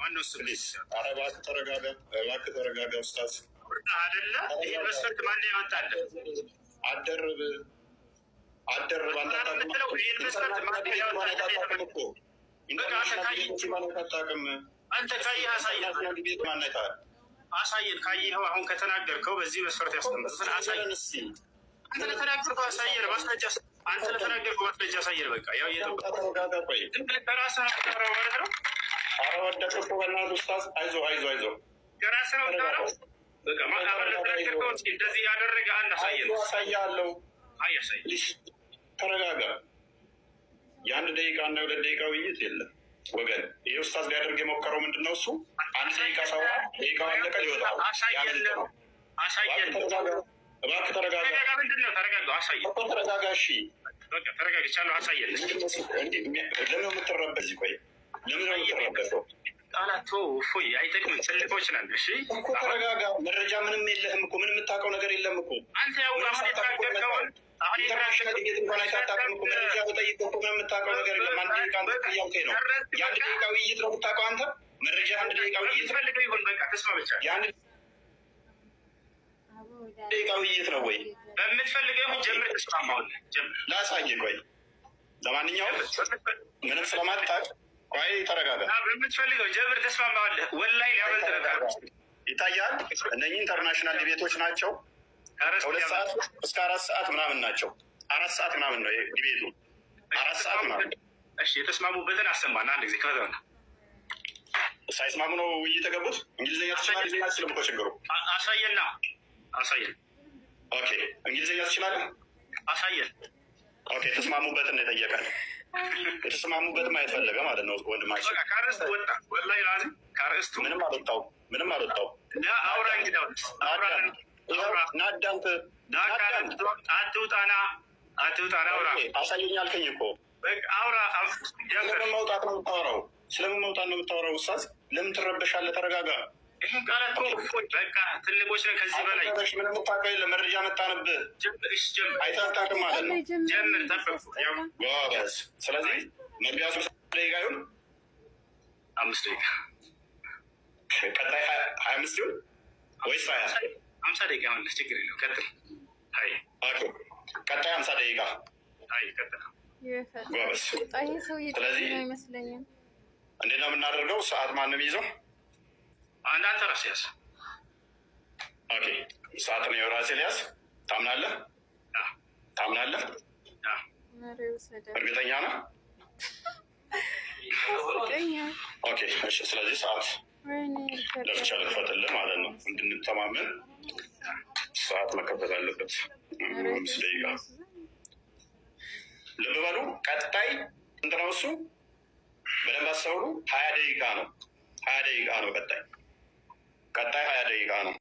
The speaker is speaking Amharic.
ማነው እሱ? ኧረ እባክህ ተረጋጋ፣ እባክህ ተረጋጋ ኡስታዝ። አይደለ ይህ መስፈርት ማነው ያወጣልህ? አደርብ ይህን መስፈርት ማነው ያወጣልህ? አንተ ካየህ አሳየን። ካየኸው አሁን ከተናገርከው በዚህ መስፈርት ያስቀመጡትን አሳየን። አንተ ለተናገርከው አሳየን፣ ማስረጃ አንተ ለተናገርከው ማስረጃ አሳየን። በቃ ያው ከራስህ ነው ማለት ነው። ኧረ ወደቀ እኮ በእናትህ ኡስታዝ። አይዞህ ከራስህ ነው የምታወራው። በቃ ማታወራ ለተናገርከው እንደዚህ ያደረገ አንድ አሳየን። አሳያለሁ። አሳየን። ተረጋጋ። የአንድ ደቂቃ እና የሁለት ደቂቃ ውይይት የለም ወገን። ይህ ኡስታዝ ሊያደርግ የሞከረው ምንድን ነው? እሱ አንድ ደቂቃ ሰው ደቂቃ አለቀ ሊወጣው። አሳየን። እባክህ ተረጋጋ። ምንድን ነው? ተረጋጋ። አሳየን። ተረጋጋ። እሺ በቃ ተረጋግቻለሁ። አሳየን። ለምን የምትረበዝ? ቆይ ለምን ነው የምትረበዘው? ቃላቶ እፎይ አይጠቅምም። ትልቆች ነን። እሺ ተረጋጋ። መረጃ ምንም የለህም እኮ ምንም የምታውቀው ነገር የለም እኮ አንተ። ያው አሁን የተናገርከውን ኢንተርናሽናል ዲቤት እንኳን አይታጣቅም እኮ መረጃ በጠይቅ እኮ ምንም የምታውቀው ነገር የለም። አንድ ደቂቃ ጥያቄ ነው። የአንድ ደቂቃ ውይይት ነው የምታውቀው አንተ። መረጃ አንድ ደቂቃ ውይይት ፈልገው ይሁን በቃ ተስማምቻለሁ። የአንድ ደቂቃ ውይይት ነው ወይ? በምትፈልገው ይሁን ጀምር። ተስማማሁልህ። ጀምር። ላሳየህ። ቆይ ለማንኛውም ምንም ስለማታውቅ ቆይ ተረጋጋ። በምትፈልገው ጀምር። ተስማማሁልህ። ወላሂ ሊያበልጥ ነው። ይታያል። እነኚህ ኢንተርናሽናል ዲቤቶች ናቸው። ከሁለት ሰዓት እስከ 4 ሰዓት ምናምን ናቸው። 4 ሰዓት ምናምን ነው ዲቤቱ። 4 ሰዓት ምናምን። እሺ የተስማሙበትን አሰማና አንድ ጊዜ ክፈተውና። ሳይስማሙ ነው ውይይት የገቡት። እንግሊዝኛ ትችላለህ? ዜና አትችልም እኮ ችግሩ። አሳየን። ኦኬ እንግሊዝኛ ትችላለህ? አሳየን። ኦኬ የተስማሙበትን ነው የጠየቀን። የተስማሙበት ማየት ፈለገ ማለት ነው ወንድማችን። ከአርዕስቱ ወጣ። ወላሂ ላዚም ከአርዕስቱ ምንም አልወጣው። አውራ እንግዳው ናዳንት አትውጣና አውራ። አሳየኝ አልከኝ እኮ አውራ። ስለምን መውጣት ነው የምታወራው? ስለምን መውጣት ነው የምታወራው? ኡስታዝ ለምን ትረበሻለህ? ተረጋጋ። ይህን ቃላት በቃ ትልቆች ነን። ከዚህ በላይ ምንም የምታውቀው የለም። መረጃ መጣንብህ። አይተህ አታውቅም ማለት ነው። ጀምር። ጠበቁ። ጎበዝ። ስለዚህ መግቢያ 5 ደቂቃ ይሁን 5 ደቂቃ፣ ቀጣይ 25 ይሁን ወይስ 50 ደቂቃ ማለት ችግር የለውም። ቀጥል። ቀጣይ 50 ደቂቃ። ቀጥል። ጎበዝ። ስለዚህ እንዴት ነው የምናደርገው? ሰዓት ማንም ይዘው አንተ ራስህ ያዝ። ኦኬ ሰዓት ነው የራሴ ሊያዝ። ታምናለህ? እርግጠኛ ነህ? ኦኬ እሺ። ስለዚህ ሰዓት ለብቻ ልክፈትልህ ማለት ነው እንድንተማመን። ሰዓት መከፈት አለበት። 5 ደቂቃ። ልብ በሉ። ቀጣይ እንትን ነው እሱ በደንብ አስተውሉ። 20 ደቂቃ ነው። 20 ደቂቃ ነው። ቀጣይ 20 ደቂቃ ነው።